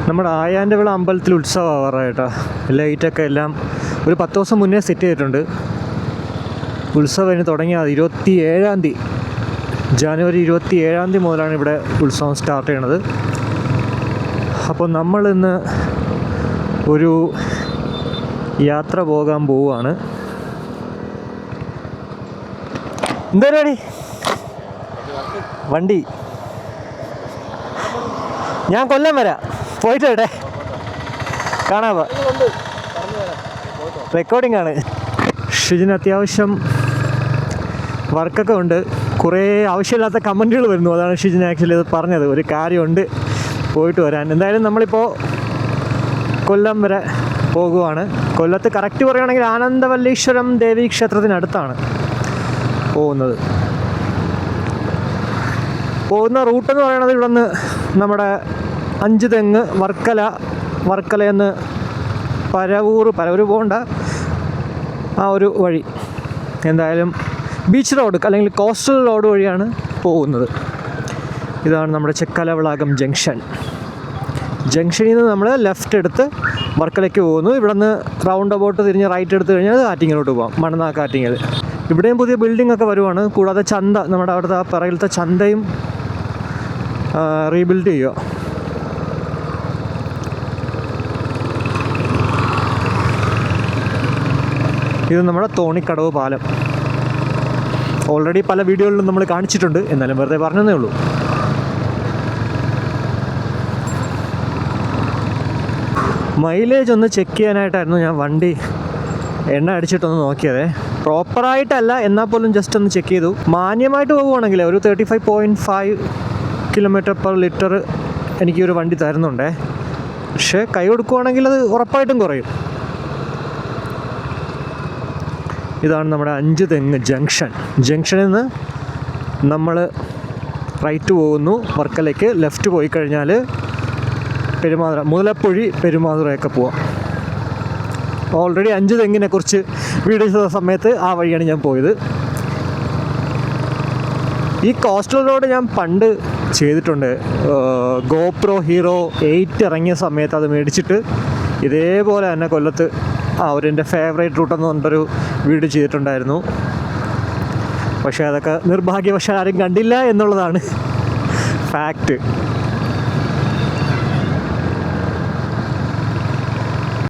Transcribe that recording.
നമ്മുടെ ആയാൻ്റെ അമ്പലത്തിൽ ഉത്സവം ആവാറായിട്ടാ. ലൈറ്റൊക്കെ എല്ലാം ഒരു 10 ദിവസം മുന്നേ സെറ്റ് ചെയ്തിട്ടുണ്ട്. ഉത്സവം ഇനി തുടങ്ങിയത് 27-ാം തീയതി, ജനുവരി 27-ാം തീയതി മുതലാണ് ഇവിടെ ഉത്സവം സ്റ്റാർട്ട് ചെയ്യണത്. അപ്പോൾ നമ്മളിന്ന് ഒരു യാത്ര പോകാൻ പോവുകയാണ്. എന്താ പരിപാടി? വണ്ടി ഞാൻ കൊല്ലം വരാം, പോയിട്ട് വരട്ടെ. കാണാം, റെക്കോർഡിംഗ് ആണ്. ഷിജിന് അത്യാവശ്യം വർക്കൊക്കെ ഉണ്ട്. കുറേ ആവശ്യമില്ലാത്ത കമൻറ്റുകൾ വരുന്നു. അതാണ് ഷിജിൻ ആക്ച്വലി ഇത് പറഞ്ഞത്. ഒരു കാര്യമുണ്ട്, പോയിട്ട് വരാൻ. എന്തായാലും നമ്മളിപ്പോൾ കൊല്ലം വരെ പോകുവാണ്. കൊല്ലത്ത് കറക്റ്റ് പറയുകയാണെങ്കിൽ ആനന്ദവല്ലീശ്വരം ദേവീ ക്ഷേത്രത്തിനടുത്താണ് പോകുന്നത്. പോകുന്ന റൂട്ടെന്ന് പറയുന്നത് ഇവിടെ നിന്ന് നമ്മുടെ 5 തെങ്ങ്, വർക്കലയെന്ന് പരവൂർ പോകേണ്ട ആ ഒരു വഴി. എന്തായാലും ബീച്ച് റോഡ് അല്ലെങ്കിൽ കോസ്റ്റൽ റോഡ് വഴിയാണ് പോകുന്നത്. ഇതാണ് നമ്മുടെ ചെക്കലവിളാകം ജംഗ്ഷനിൽ നിന്ന് നമ്മൾ ലെഫ്റ്റ് എടുത്ത് വർക്കലയ്ക്ക് പോകുന്നു. ഇവിടെ നിന്ന് റൗണ്ട് അബൌട്ട് തിരിഞ്ഞ് റൈറ്റ് എടുത്ത് കഴിഞ്ഞാൽ ആറ്റിങ്ങിലോട്ട് പോകാം, മണ്ണാക്കാറ്റിങ്ങൽ. ഇവിടെയും പുതിയ ബിൽഡിംഗ് ഒക്കെ വരുവാണ്. കൂടാതെ ചന്ത, നമ്മുടെ അവിടുത്തെ ആ പറയിലത്തെ ചന്തയും റീബിൽഡ് ചെയ്യുക. ഇത് നമ്മുടെ തോണിക്കടവ് പാലം. ഓൾറെഡി പല വീഡിയോകളിലും നമ്മൾ കാണിച്ചിട്ടുണ്ട്, എന്നാലും വെറുതെ പറഞ്ഞതേ ഉള്ളൂ. മൈലേജ് ഒന്ന് ചെക്ക് ചെയ്യാനായിട്ടായിരുന്നു ഞാൻ വണ്ടി എണ്ണ അടിച്ചിട്ടൊന്ന് നോക്കിയത്. പ്രോപ്പറായിട്ടല്ല, എന്നാൽ പോലും ജസ്റ്റ് ഒന്ന് ചെക്ക് ചെയ്തു. മാന്യമായിട്ട് പോകുവാണെങ്കിൽ ഒരു 35.5 km/ലിറ്റർ എനിക്ക് ഒരു വണ്ടി തരുന്നുണ്ടേ. പക്ഷേ കൈ കൊടുക്കുവാണെങ്കിൽ അത് ഉറപ്പായിട്ടും കുറയും. ഇതാണ് നമ്മുടെ 5 തെങ്ങ് ജംഗ്ഷനിൽ നിന്ന് നമ്മൾ റൈറ്റ് പോകുന്നു വർക്കലയ്ക്ക്. ലെഫ്റ്റ് പോയി കഴിഞ്ഞാൽ പെരുമാതുറ, മുതലപ്പൊഴി, പെരുമാതുറയൊക്കെ പോവാം. ഓൾറെഡി 5 തെങ്ങിനെ കുറിച്ച് വീഡിയോ ചെയ്ത സമയത്ത് ആ വഴിയാണ് ഞാൻ പോയത്. ഈ കോസ്റ്റൽ റോഡ് ഞാൻ പണ്ട് ചെയ്തിട്ടുണ്ട്. ഗോപ്രോ ഹീറോ 8 ഇറങ്ങിയ സമയത്ത് അത് മേടിച്ചിട്ട് ഇതേപോലെ തന്നെ കൊല്ലത്ത് എൻ്റെ ഫേവറേറ്റ് റൂട്ടെന്ന് പറഞ്ഞിട്ടൊരു വീഡിയോ ചെയ്തിട്ടുണ്ടായിരുന്നു. പക്ഷേ അതൊക്കെ നിർഭാഗ്യവശാൽ ആരും കണ്ടില്ല എന്നുള്ളതാണ് ഫാക്റ്റ്.